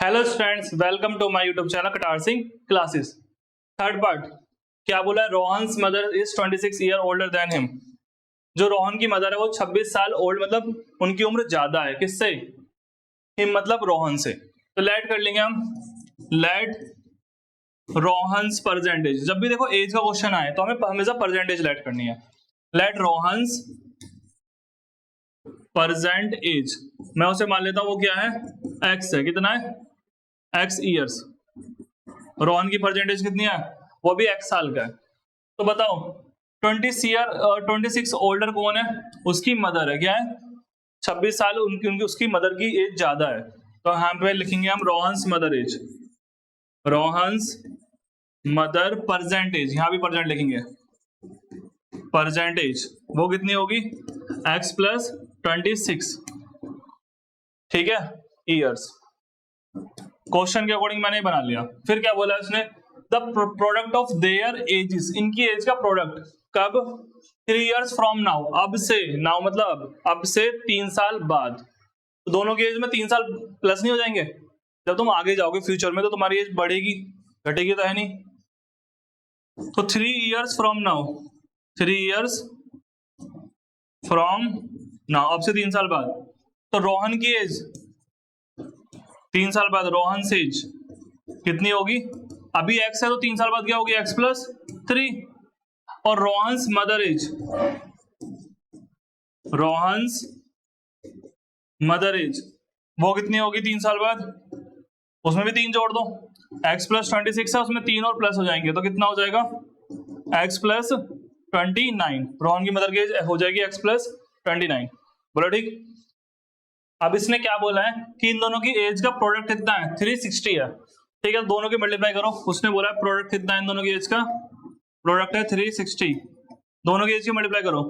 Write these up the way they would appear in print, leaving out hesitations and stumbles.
Hello students, welcome to my YouTube channel Katar Singh classes. Third part क्या बोला है? Rohan's mother is 26 year older than him. जो रोहन की mother है वो 26 साल ओल्ड, मतलब उनकी उम्र ज्यादा है। किससे? हिम मतलब रोहन से। तो लेट कर लेंगे हम, लेट रोहन्स परसेंटेज। जब भी देखो एज का क्वेश्चन आए तो हमें हमेशा परसेंटेज लेट करनी है। लेट रोहन्स परसेंट एज, मैं उसे मान लेता हूं वो क्या है, एक्स है। कितना है? X years. रोहन की परसेंटेज कितनी है? वो भी एक्स साल का है। तो बताओ 26 ओल्डर कौन है? उसकी मदर है। क्या है? 26 साल उनकी उनकी उसकी मदर की एज ज्यादा है। तो यहाँ पे लिखेंगे हम Rohan's mother age, Rohan's mother percentage. यहाँ भी परसेंट लिखेंगे, परसेंटेज वो कितनी होगी? X plus 26। ठीक है, ईयर्स। क्वेश्चन के अकॉर्डिंग मैंने बना लिया। फिर क्या बोला उसने? The product of their edges, इनकी एज का प्रोडक्ट कब? 3 years फ्रॉम नाउ, अब से। नाउ मतलब अब से 3 साल बाद। तो दोनों की एज में 3 साल प्लस नहीं हो जाएंगे? जब तुम आगे जाओगे फ्यूचर में तो तुम्हारी एज बढ़ेगी, घटेगी तो है नहीं। तो 3 years from now, 3 years from now, अब से 3 साल बाद। तो रोहन की एज 3 साल बाद, रोहन से एज कितनी होगी? अभी एक्स है तो 3 साल बाद क्या होगी? X plus 3। और Rohan's mother age, Rohan's mother age वो कितनी होगी 3 साल बाद? उसमें भी 3 जोड़ दो, एक्स प्लस 26 है, उसमें 3 और प्लस हो जाएंगे तो कितना हो जाएगा? X plus 29। रोहन की मदर की एज हो जाएगी एक्स प्लस 29। बोलो ठीक। अब इसने क्या बोला है कि इन दोनों की एज का प्रोडक्ट कितना है? 360 है। ठीक है, दोनों की मल्टीप्लाई करो। उसने बोला है प्रोडक्ट कितना है इन दोनों की एज का? प्रोडक्ट है 360। दोनों की एज की मल्टीप्लाई करो,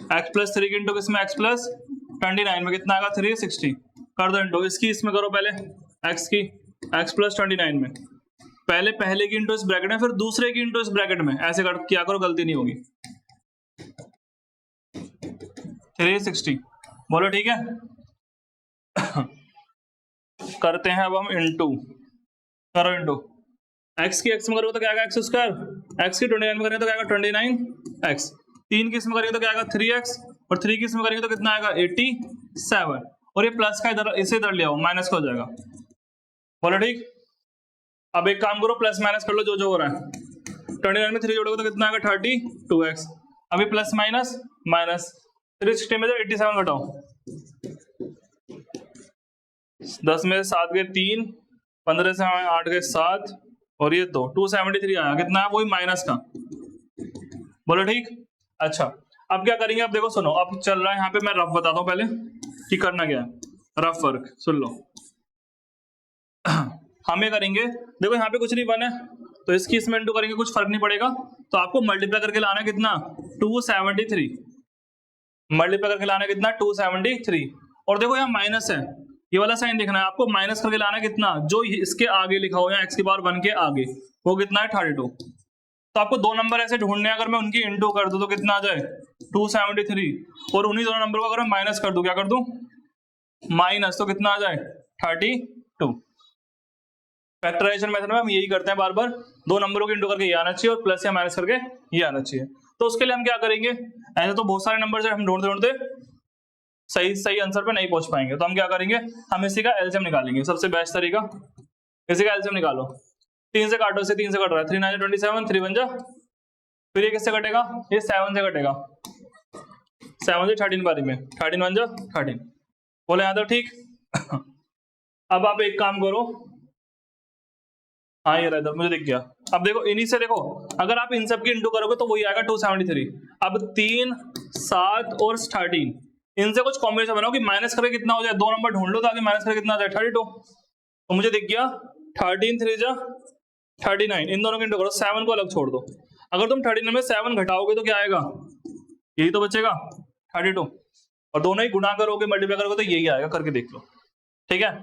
एक्स प्लस 3 की इंटू किसमें? एक्स प्लस 29 में कितना आएगा? 360। कर दो इंटू, इसकी इसमें करो पहले, एक्स की एक्स प्लस 29 में। पहले की इंटू इस ब्रैकेट में, फिर दूसरे की इंटू इस ब्रैकेट में। ऐसे कर क्या करो, गलती नहीं होगी। 360 बोलो ठीक है। करते हैं अब हम इंटू, करो इंटू। एक्स की एक्स में करोगे तो क्या आएगा? X square. एक्स की 29 में करेंगे तो क्या आएगा? 29 एक्स। 3 की इसमें करेंगे तो क्या आएगा? 3x। और 3 की इसमें करेंगे तो कितना आएगा? 87। और ये प्लस का इधर, इसे इधर ले आओ, माइनस का हो जाएगा। बोलो ठीक। अब एक काम करो, प्लस माइनस कर लो जो जो हो रहा है। 29 में 3 जोड़ोगे तो कितना आएगा? 32x। अभी प्लस माइनस माइनस, 360 में से 87 घटाओ, 10 में से 7 गए 3, 15 से 8 गए 7, और ये 273 आया। कितना है? वही माइनस का। बोलो ठीक। अच्छा, अब क्या करेंगे? अब देखो सुनो, अब चल रहा है यहाँ पे, मैं रफ बताता हूँ पहले कि करना क्या है। रफ वर्क सुन लो। हम ये करेंगे, देखो यहाँ पे कुछ नहीं बना है तो इसकी इसमें इंटू करेंगे, कुछ फर्क नहीं पड़ेगा। तो आपको मल्टीप्लाई करके लाना है कितना? 273। मल्टीप्लाई करके लाना है कितना? 273। और देखो यहाँ माइनस है, ये वाला साइन देखना है आपको। माइनस करके लाना है कितना? जो इसके आगे लिखा हो या एक्स की पावर 1 के आगे, वो कितना है? 32। तो आपको दो नंबर ऐसे ढूंढने, अगर मैं उनकी इंटू कर दूं तो कितना आ जाए? 273। और उन्हीं दोनों नंबर को अगर मैं माइनस कर दूं, क्या कर दूं? माइनस, तो कितना आ जाए? 32। फैक्टराइजेशन मेथड में हम यही करते हैं बार बार, दो नंबरों की इंटू करके ये आना चाहिए और प्लस या माइनस करके ये आना चाहिए। तो उसके लिए हम क्या करेंगे? ऐसे तो बहुत सारे नंबर हम ढूंढते ढूंढते सही आंसर पे नहीं पहुंच पाएंगे। तो हम क्या करेंगे? हम इसी का एलसीएम निकालेंगे। सबसे बेस्ट तरीका, इसी का एलसीएम निकालो। 3 से काटो, से 3 से कट रहा है, 3 9 27, 3 1 जा, फिर ये किससे कटेगा? ये 7 से कटेगा। 7 से 13 बारी में, 13 1 जा 13। बोले यहाँ तक ठीक। अब आप एक काम करो, हाँ ये रहा, मुझे दिख गया। अब देखो इन्हीं से, देखो अगर आप इन सब की इंटू करोगे तो वही आएगा 273। अब 3 7 और 13, इनसे कुछ कॉम्बिनेशन बनाओ कि माइनस करके कितना हो जाए। दो नंबर ढूंढ लो ताकि माइनस करके कितना आ जाए? 32। तो मुझे दिख गया 13 3 जा 39। इन दोनों की इंटू करो, 7 को अलग छोड़ दो। अगर तुम 39 में 7 घटाओगे तो क्या आएगा? यही तो बचेगा 32। और दोनों ही गुणा करोगे, मल्टीप्लाई करोगे तो यही आएगा। करके देख लो, ठीक है।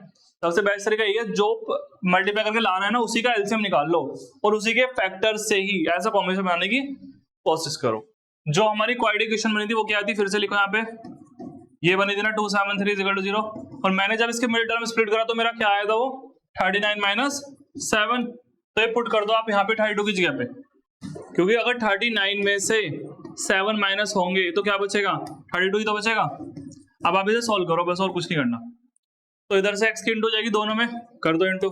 सबसे बेस्ट तरीका ये है, जो मल्टीप्लाई करके लाना है ना उसी का एलसीएम निकाल लो और उसी के फैक्टर से ही ऐसा कॉम्बिनेशन बनाने की कोशिश करो। जो हमारी क्वाड्रेटिक इक्वेशन बनी थी वो क्या थी? फिर से लिखो यहाँ पे, ये बनी थी ना 273 इक्वल टू 0, और मैंने जब इसके मिडिल टर्म स्प्लिट करा तो मेरा क्या आया था वो 39 माइनस 7। तो ये पुट कर दो आप यहाँ पे 32 की जगह पे, क्योंकि अगर 39 में से 7 माइनस होंगे तो क्या बचेगा 32 ही तो बचेगा। अब आप इसे सॉल्व करो बस, और कुछ नहीं करना। तो इधर से x की इंटू जाएगी दोनों में, कर दो into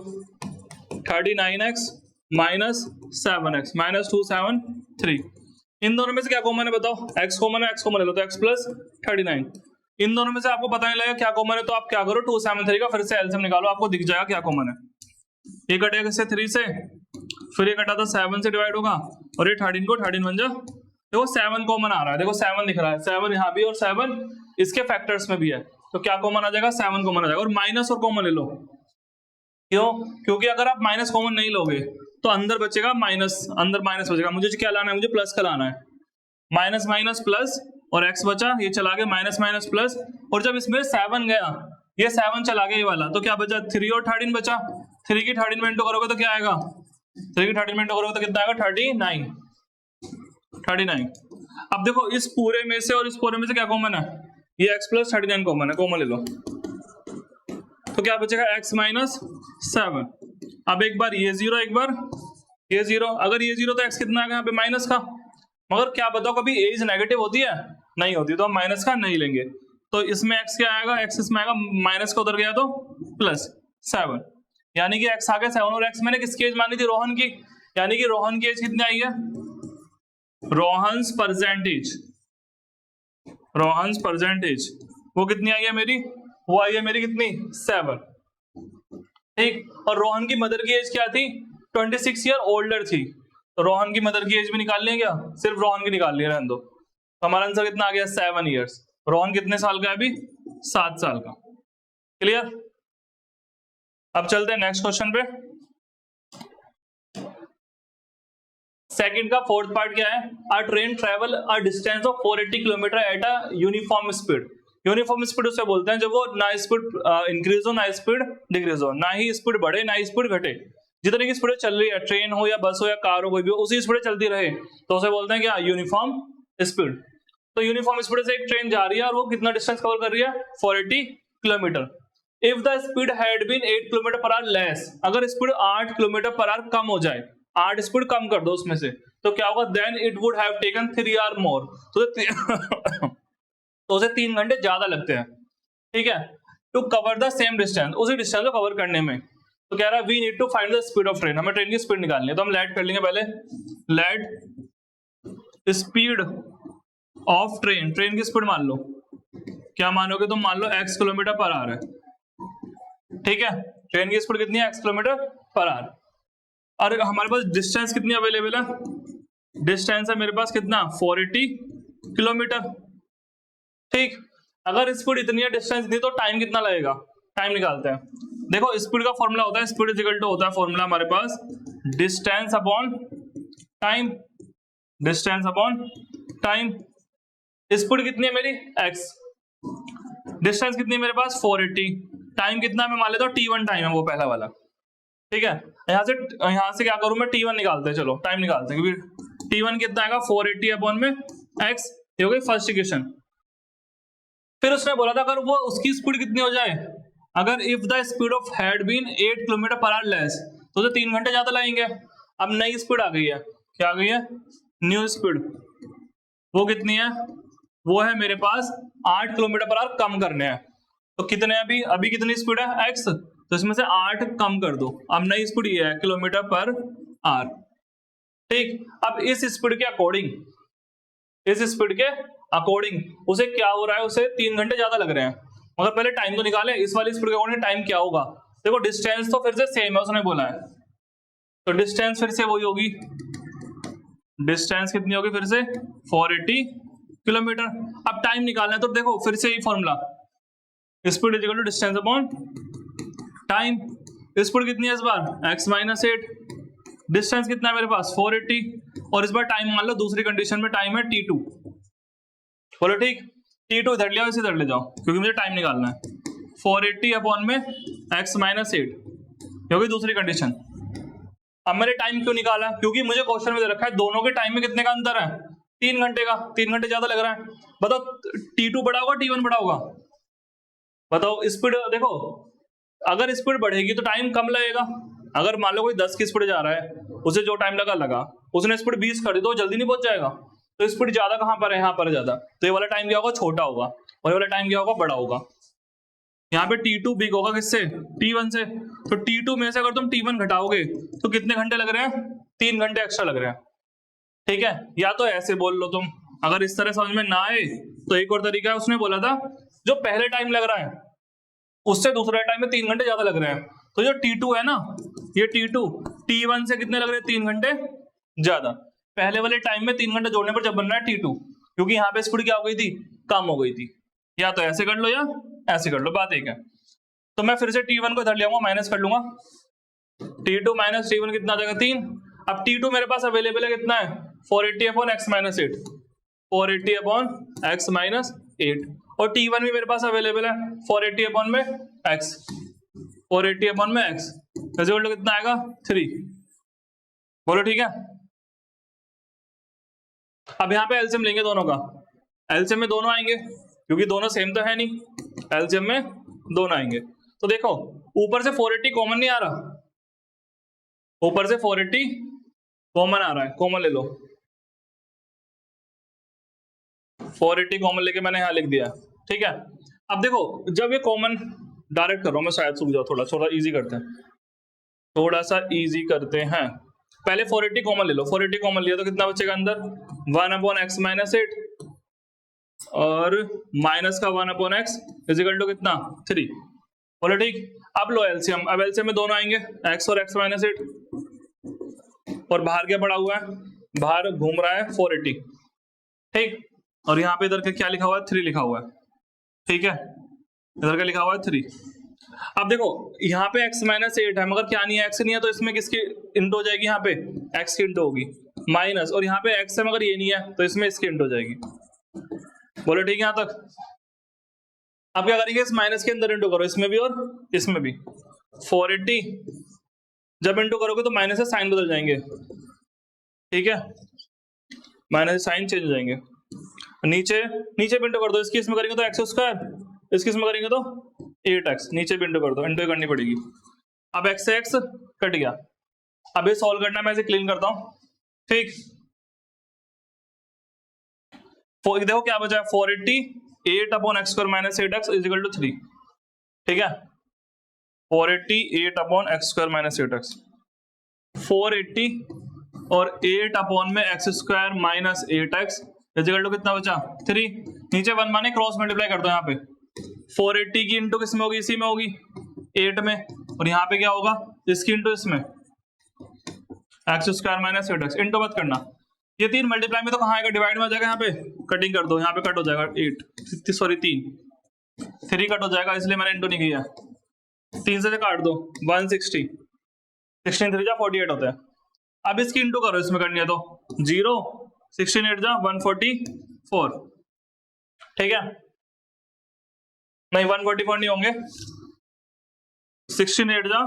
39x minus 7x minus 273। इन दोनों में से क्या कॉमन है बताओ, x कॉमन है, x कॉमन ले लो तो x प्लस 39। इन दोनों में से आपको पता नहीं लगेगा क्या कॉमन है, तो आप क्या करो 273 का फिर से एलसीएम निकालो, आपको दिख जाएगा क्या कॉमन है। ये कटेगा इससे 3 से, फिर ये कटा तो 7 से डिवाइड होगा, और ये 13 को 13 बन जा, देखो 7 कॉमन आ रहा है, देखो 7 दिख रहा है, 7 यहाँ भी और 7 इसके फैक्टर्स में भी है, तो क्या कॉमन आ जाएगा 7 कॉमन आ जाएगा। और माइनस और कॉमन ले लो, क्यों, क्योंकि अगर आप माइनस कॉमन नहीं लोगे तो अंदर बचेगा माइनस, अंदर माइनस बचेगा, मुझे क्या लाना है, मुझे प्लस का लाना है, माइनस माइनस प्लस, और x बचा, ये चला गया माइनस माइनस प्लस, और जब इसमें 7 गया, ये 7 चला गया ये वाला, तो क्या बचा 3 और 13 बचा, 3 की 13 में इंटू करोगे तो क्या आएगा, 3 की 13 में इंटू करोगे तो कितना आएगा 39। अब देखो इस पूरे में से और इस पूरे में से क्या कॉमन है, ये x प्लस 39 कॉमन है, कॉमन ले लो, तो क्या बचेगा x माइनस 7। अब एक बार ये 0, एक बार ये 0, अगर ये 0 तो x कितना आएगा यहाँ पे माइनस का, मगर क्या बताओ कभी एज नेगेटिव होती है, नहीं होती, तो हम माइनस का नहीं लेंगे, तो इसमें x क्या आएगा, x इसमें आएगा, माइनस का उधर गया तो प्लस 7, यानी कि x आ गया 7, और x मैंने किसकी एज मानी थी, रोहन की, यानी कि रोहन की एज कितनी आई है, रोहन्स परसेंटेज वो कितनी आई है मेरी, वो आई है मेरी कितनी 7, ठीक। और रोहन की मदर की एज क्या थी, 26 ईयर ओल्डर थी, तो रोहन की मदर की एज भी निकाल लें क्या, सिर्फ रोहन की निकाल लिया रहने दो, तो हमारा आंसर कितना आ गया 7 ईयर्स। रोहन कितने साल का है अभी, 7 साल का, क्लियर। अब चलते हैं नेक्स्ट क्वेश्चन पे। सेकंड का फोर्थ पार्ट क्या है, अ train travel a distance of 480 kilometre at a uniform speed. Uniform speed उसे बोलते हैं जब वो ना स्पीड इंक्रीज हो ना स्पीड डिक्रीज हो, ना ही स्पीड बढ़े ना ही स्पीड घटे, जितनी की स्पीड चल रही है, ट्रेन हो या बस हो या कार हो कोई भी हो, उसी स्पीड चलती रहे, तो उसे बोलते हैं क्या, यूनिफॉर्म स्पीड। तो यूनिफॉर्म स्पीड से एक ट्रेन जा रही है और वो कितना डिस्टेंस कवर कर रही है 480 kilometre. If the speed had been 8 kilometre per hour less, अगर स्पीड 8 किलोमीटर पर आवर कम हो जाए, 8 स्पीड कम कर दो उसमें से, तो क्या होगा, then it would have taken 3 hour more, तो उसे 3 घंटे ज्यादा लगते हैं, ठीक है, to cover the same distance, उसी डिस्टेंस को कवर करने में। तो कह रहा है we need to find the speed of train, हमें ट्रेन की स्पीड निकालनी है, तो हम लेट कर लेंगे पहले, let speed of train, train की स्पीड मान लो, क्या मानोगे तुम, मान लो x किलोमीटर पर आवर है, ठीक है, ट्रेन की स्पीड कितनी है x किलोमीटर पर आवर, और हमारे पास डिस्टेंस कितनी अवेलेबल है, डिस्टेंस है मेरे पास कितना 480 किलोमीटर, ठीक। अगर स्पीड इतनी है, डिस्टेंस इतनी, तो टाइम कितना लगेगा, टाइम निकालते हैं। देखो स्पीड का फॉर्मूला होता है, स्पीड इज इक्वल टू होता है फॉर्मूला हमारे पास distance upon time, distance upon time. Speed कितनी है मेरी x, डिस्टेंस कितनी है मेरे पास 480, टाइम कितना मैं मान लेता हूँ t1 टाइम है वो पहला वाला, ठीक है। यहाँ से क्या करूं मैं, t1 निकालते हैं, चलो टाइम निकालते हैं, क्योंकि t1 कितना आएगा 480 अपॉन में x, ये हो गई फर्स्ट इक्वेशन। फिर उसने बोला था अगर वो उसकी स्पीड कितनी हो जाए, अगर if the speed of had been 8 kilometre per hour less, तो 3 घंटे ज्यादा लगेंगे। अब नई स्पीड आ गई है, क्या आ गई है, न्यू स्पीड, वो कितनी है, वो है मेरे पास 8 किलोमीटर पर आवर कम करने हैं, तो कितने अभी, अभी कितनी स्पीड है x, तो इसमें से 8 कम कर दो, अब नई स्पीड ये है किलोमीटर पर आवर, ठीक। अब इस स्पीड के अकॉर्डिंग, इस स्पीड के अकॉर्डिंग उसे क्या हो रहा है, उसे 3 घंटे ज्यादा लग रहे हैं, मगर पहले टाइम तो निकाले, इस वाली स्पीड के अकॉर्डिंग टाइम क्या होगा, देखो डिस्टेंस तो फिर से सेम है उसने बोला है, तो डिस्टेंस फिर से वही होगी, डिस्टेंस कितनी होगी फिर से 480 किलोमीटर। अब टाइम निकालना है तो देखो फिर से यही formula, speed is equal to distance upon time. Speed कितनी है इस बार x माइनस 8, डिस्टेंस कितना है मेरे पास 480, और इस बार टाइम मान लो दूसरी कंडीशन में टाइम है t2, बोलो ठीक, t2 इधर ले आओ, इसे इधर ले जाओ, क्योंकि मुझे टाइम निकालना है, 480 अपॉन में x माइनस 8, क्योंकि दूसरी कंडीशन। अब मैंने टाइम क्यों निकाला, क्योंकि मुझे क्वेश्चन में दे रखा है दोनों के टाइम में कितने का अंतर है, 3 घंटे का, 3 घंटे ज्यादा लग रहा है, बताओ t2 बड़ा होगा t1 बड़ा होगा, बताओ स्पीड देखो, अगर स्पीड बढ़ेगी तो टाइम कम लगेगा। अगर मान लो कोई 10 की स्पीड जा रहा है, उसे जो टाइम लगा, उसने स्पीड 20 कर दी तो जल्दी नहीं पहुंच जाएगा। तो स्पीड ज्यादा कहां पर है, यहाँ पर ज्यादा, तो ये वाला टाइम क्या होगा, छोटा होगा, और ये वाला टाइम क्या होगा, बड़ा होगा। यहाँ पे T2 बिग होगा किससे, T1 से। तो T2 में से अगर तुम T1 घटाओगे तो कितने घंटे लग रहे हैं, 3 घंटे एक्स्ट्रा लग रहे हैं। ठीक है, या तो ऐसे बोल लो तुम, अगर इस तरह समझ में ना आए तो एक और तरीका है, उसने बोला था जो पहले टाइम लग रहा है उससे दूसरे टाइम में 3 घंटे ज्यादा लग रहे हैं। तो जो T2 है ना, ये T2 T1 से कितने लग रहे हैं, 3 घंटे ज्यादा। पहले वाले टाइम में 3 घंटे जोड़ने पर जब बन रहा है T2, क्योंकि यहाँ पे स्पीड क्या हो गई थी, कम हो गई थी। या तो ऐसे कर लो या ऐसे कर लो, बात एक है। तो मैं फिर से T1 को इधर ले आऊंगा, माइनस कर लूंगा, T2 माइनस T1 कितना आ जाएगा, 3। अब T2 मेरे पास अवेलेबल है कितना है, 480 upon x minus 8, 480 upon x minus 8। और T1 भी मेरे पास अवेलेबल है 480 अपॉन में x, 480 अपॉन में x, रिजल्ट कितना आएगा, 3। बोलो ठीक है। अब यहाँ पे एलसीएम लेंगे दोनों का, एलसीएम में दोनों आएंगे क्योंकि दोनों सेम तो है नहीं, एलसीएम में दोनों आएंगे। तो देखो ऊपर से 480 कॉमन नहीं आ रहा, ऊपर से 480 कॉमन आ रहा है, कॉमन ले लो, 480 कॉमन लेके मैंने यहाँ लिख दिया। ठीक है, अब देखो जब ये कॉमन डायरेक्ट कर रहा हूं मैं, शायद सूख जाओ, थोड़ा इजी करते हैं, थोड़ा सा इजी करते हैं। पहले 480 कॉमन ले लो, 480 कॉमन लिया तो कितना बचेगा अंदर, 1 अपॉन एक्स माइनस 8, और माइनस का 1 अपॉन एक्स इजिकल टू कितना, 3। बोलो ठीक। अब लो एलसीएम, अब एलसीएम में दोनों आएंगे, x और x माइनस 8, और बाहर क्या पड़ा हुआ है, बाहर घूम रहा है 480। ठीक, और यहाँ पे इधर क्या लिखा हुआ है, 3 लिखा हुआ है। ठीक है, इधर क्या लिखा हुआ है, 3। अब देखो यहाँ पे x माइनस 8 है, मगर क्या नहीं है, x नहीं है, तो इसमें किसकी इंटू हो जाएगी, यहाँ पे x की इंटू होगी, माइनस, और यहाँ पे x है मगर ये नहीं है, तो इसमें इसकी इंटू हो जाएगी। बोलो ठीक है यहाँ तक। अब क्या करेंगे, इस माइनस के अंदर इंटू करो, इसमें भी और इसमें भी, 480 जब इंटू करोगे तो माइनस से साइन बदल जाएंगे। ठीक है, माइनस से साइन चेंज हो जाएंगे। नीचे नीचे भी इंटू कर दो, इसकी इसमें करेंगे तो एक्स स्क्वायर, इसकी इसमें करेंगे तो 8x, नीचे भी इंटू कर दो, इंटू करनी पड़ेगी। अब x से x कट गया, अब ये सॉल्व करना है, मैं इसे क्लीन करता हूं। ठीक, देखो क्या बचा है, 480 8 upon X square minus 8x is equal to 3। ठीक है, 480 8 upon X square minus 8x, 480 और 8 अपॉन में X square minus 8x is equal to कितना बचा, 3। नीचे 1 माने क्रॉस मल्टीप्लाई कर दो, यहाँ पे 480 की इंटू किस में होगी, इसी में होगी, 8 में, और यहाँ पे क्या होगा, इसकी इंटू इसमें, x square minus 8x, into मत करना, ये 3 मल्टीप्लाई में तो कहाँ आएगा, डिवाइड में आ जाएगा, यहाँ पे कटिंग कर दो, यहाँ पे कट हो जाएगा 8 सॉरी 3 कट हो जाएगा, इसलिए मैंने इंटू नहीं किया, 3 से काट दो, 160, 16 3 जा 48 होता है। अब इसकी इंटू करो, इसमें करनी है तो 0, 16 8 जा 144। ठीक है, नहीं 144 नहीं होंगे, 16 8 जा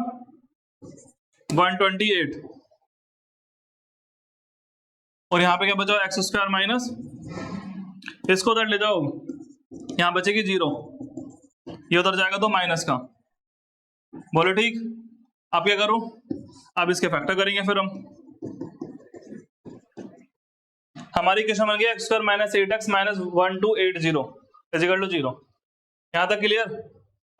128, और यहाँ पे क्या बचा, एक्स स्क्वायर माइनस, इसको उधर ले जाओ, यहाँ बचेगी 0, ये उधर जाएगा तो माइनस का। बोलो ठीक। अब क्या करूं, अब इसके फैक्टर करेंगे, फिर हमारी क्वेश्चन बन गया X square minus 8x minus 1280 is equal to 0। यहाँ तक क्लियर।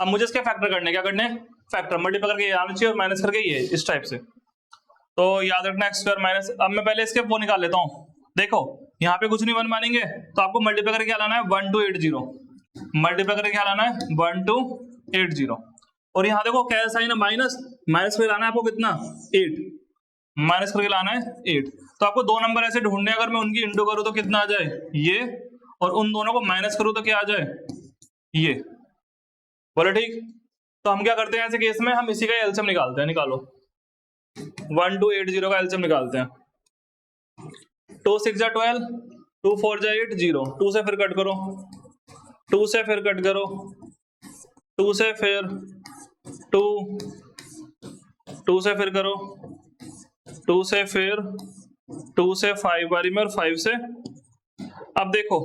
अब मुझे इसके फैक्टर करने, क्या करने, फैक्टर मल्टीप्लाई करके ये आना चाहिए और माइनस करके ये इस टाइप से। तो याद रखना एक्स स्क्वायर माइनस, अब मैं पहले इसके वो निकाल लेता हूँ। देखो यहाँ पे कुछ नहीं 1 मानेंगे, तो आपको मल्टीप्लाई करके क्या लाना है, 1280, मल्टीप्लाई करके क्या लाना है, 1280, और यहाँ देखो क्या साइन है, माइनस, माइनस करके लाना है आपको कितना, 8, माइनस करके लाना है 8। तो आपको 2 नंबर ऐसे ढूंढने, अगर मैं उनकी इंटू करूँ तो कितना आ जाए, ये, और उन दोनों को माइनस करूँ तो क्या आ जाए, ये। बोलो ठीक। तो हम क्या करते हैं ऐसे केस में, हम इसी का एलसीएम निकालते हैं, निकालो 1280 का एलसीएम निकालते हैं। 2 6 जा 12, 2 4 जा 8, 0, 2 से फिर कट करो, 2 से फिर कट करो, 2 से फिर 2, 2 से फिर करो, 2 से फिर 2 से 5 बारी में, और 5 से। अब देखो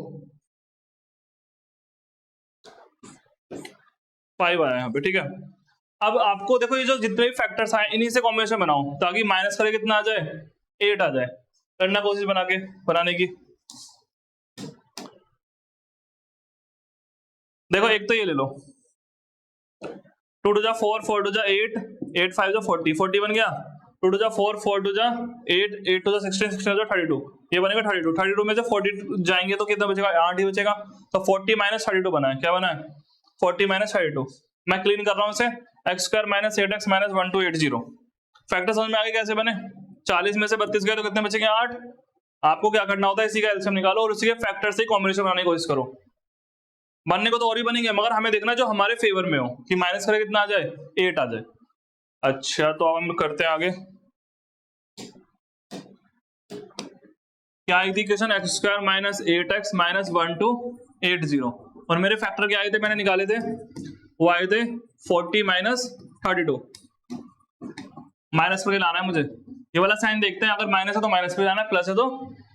5 आया यहाँ पे, ठीक है। अब आपको देखो ये जो जितने भी फैक्टर्स आए इन्हीं से कॉम्बिनेशन बनाओ ताकि माइनस करके कितना आ जाए, 8 आ जाए। करना कोशिश बनाने की। देखो एक तो ये ले लो, 2 2 4 4 2 8 8 5 40 40 बन गया। 2 2 4 4 2 8 8 2 16 16 32, ये बनेगा 32। 32 में से 40 जाएंगे तो कितना बचेगा, 8 ही बचेगा। तो 40 माइनस 32 बना है, क्या बना है 40 माइनस 32। मैं क्लीन कर रहा हूँ इसे, x square minus 8x minus 1280। Factor समझ में आगे कैसे बने। 40 में से 32 गए तो कितने बचेंगे, 8। आपको क्या करना होता है, इसी का एलसीएम निकालो और उसी के फैक्टर से कॉम्बिनेशन बनाने की कोशिश करो। बनने को तो और ही बनेंगे, मगर हमें देखना जो हमारे फेवर में हो कि माइनस करके कितना आ जाए, 8 आ जाए। अच्छा तो अब हम करते हैं आगे। क्या आई थी equation, x square minus 8x minus 1280। और मेरे फैक्टर क्या आए थे, मैंने निकाले थे, वो आए थे 40 माइनस 32। माइनस करके लाना है मुझे, ये वाला साइन देखते हैं, अगर माइनस है तो माइनस करके लाना है, प्लस है तो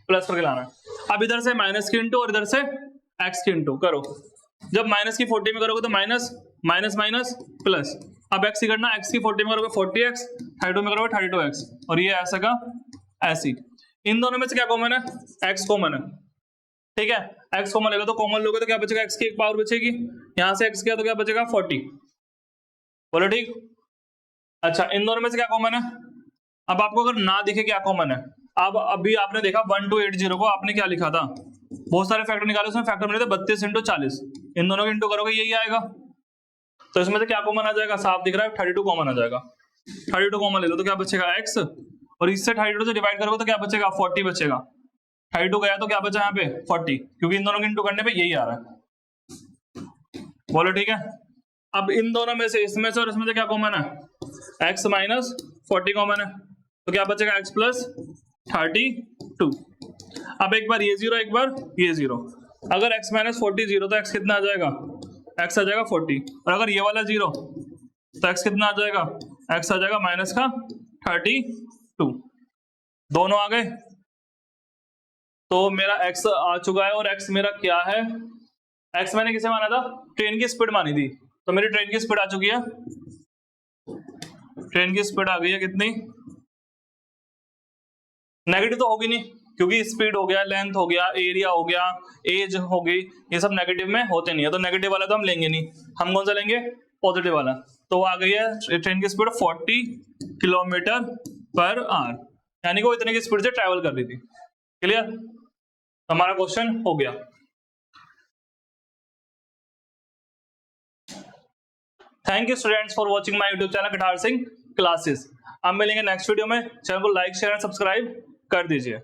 प्लस करके लाना है। अब इधर से माइनस की इंटू और इधर से एक्स की इंटू करो। जब माइनस की 40 में करोगे तो माइनस माइनस माइनस प्लस। अब एक्स की करना, एक्स की 40 में करोगे 40x, 32 में करोगे 32x, और ये ऐसा का ऐसी। इन दोनों में से क्या कॉमन है, x कॉमन है, ठीक है। x कॉमन ले लो तो कॉमन लोगे तो क्या बचेगा, x की एक पावर बचेगी, यहां से x किया तो क्या बचेगा 40। बोलो ठीक। अच्छा इन दोनों में से क्या कॉमन है, अब आपको अगर ना दिखे क्या कॉमन है, अब अभी आपने देखा 1280 को आपने क्या लिखा था, बहुत सारे फैक्टर निकाले, उसमें फैक्टर मिले थे 32 इंटू 40। इन दोनों को इंटू करोगे यही आएगा, तो इसमें से क्या कॉमन आ जाएगा, साफ दिख रहा है 32 कॉमन आ जाएगा। 32 कॉमन ले लो तो क्या बचेगा x, और इससे 32 से डिवाइड करोगे तो क्या बचेगा 40 बचेगा। 32 गया तो क्या बचा यहाँ पे 40, क्योंकि इन दोनों के इंटू करने पे यही आ रहा है। बोलो ठीक है। अब इन दोनों में से, इसमें से और इसमें से क्या कॉमन है, x माइनस 40 कॉमन है, तो क्या बचेगा x प्लस 32। अब एक बार ये जीरो एक बार ये जीरो, अगर x माइनस 40 जीरो तो x कितना आ जाएगा, x आ जाएगा 40, और अगर ये वाला जीरो तो x कितना आ जाएगा, x आ जाएगा माइनस का 32। दोनों आ गए, तो मेरा x आ चुका है, और x मेरा क्या है, x मैंने किसे माना था, ट्रेन की स्पीड मानी थी, तो मेरी ट्रेन की स्पीड आ चुकी है, ट्रेन की स्पीड आ गई है कितनी, नेगेटिव तो होगी नहीं क्योंकि स्पीड हो गया, लेंथ हो गया, एरिया हो गया, एज हो गई, ये सब नेगेटिव में होते नहीं है, तो नेगेटिव वाला तो हम लेंगे नहीं, हम कौन सा लेंगे, पॉजिटिव वाला। तो आ गई है ट्रेन की स्पीड 40 किलोमीटर पर आवर, यानी कि वो इतने की स्पीड से ट्रैवल कर रही थी। क्लियर, हमारा क्वेश्चन हो गया। Thank you students for watching my YouTube channel Katar Singh classes. अब मिलेंगे नेक्स्ट वीडियो में, चैनल को लाइक शेयर एंड सब्सक्राइब कर दीजिए।